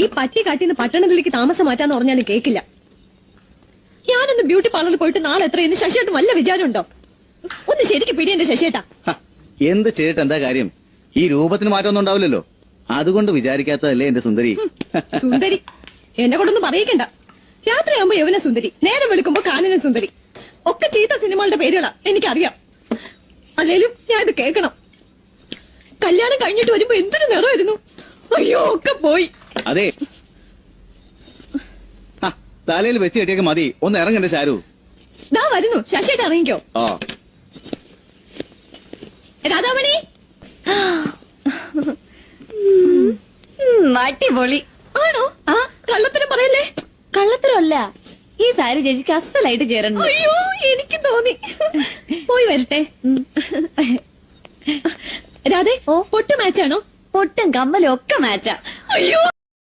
ഈ പട്ടി കാട്ടിന്ന് പട്ടണത്തിലേക്ക് താമസം മാറ്റാന്ന് പറഞ്ഞാലും കേക്കില്ല. ഞാനൊന്ന് ബ്യൂട്ടി പാർലറിൽ പോയിട്ട് നാളെ എത്രയെന്ന് ശശിയേട്ടൻ വല്ല വിചാരമുണ്ടോ? ഒന്ന് ശരിക്ക് പിടി എന്റെ ശശിയേട്ടാ. എന്ത് ചെയ്തിട്ട് എന്താ കാര്യം? ഈ രൂപത്തിന് മാറ്റമൊന്നും ഉണ്ടാവില്ലല്ലോ. അതുകൊണ്ട് വിചാരിക്കാത്തതല്ലേ എന്റെ സുന്ദരി. സുന്ദരി എന്നെ കൊണ്ടൊന്നും പറയിക്കണ്ട. രാത്രിയാകുമ്പോ യവന സുന്ദരി, നേരം വെളുക്കുമ്പോ കാനന സുന്ദരി, ഒക്കെ ചീത്ത സിനിമകളുടെ പേരുകളാ എനിക്കറിയാം. അല്ലേലും ഞാൻ ഇത് കേൾക്കണം. കല്യാണം കഴിഞ്ഞിട്ട് വരുമ്പോ എന്തൊരു നിറമായിരുന്നു. അയ്യോ ഒക്കെ പോയി. അതെ, തലയിൽ വെച്ച് കെട്ടിയൊക്കെ മതി. ഒന്ന് ഇറങ്ങന്റെ ശാരു. ദാ വരുന്നു. ശശിയേട്ട ഇറങ്ങിക്കോ. രാധാമണി അടിപൊളി ആണോ? ആ കള്ളത്തരം പറയല്ലേ. കള്ളത്തരമല്ല, ഈ സാരി ചേച്ചിക്ക് അസലായിട്ട് ചേരണം. അയ്യോ എനിക്ക് തോന്നി. പോയി വരട്ടെ. രാധേ, പൊട്ട് മാച്ചാണോ? പൊട്ടും കമ്മലും ഒക്കെ മാച്ചാ. അയ്യോ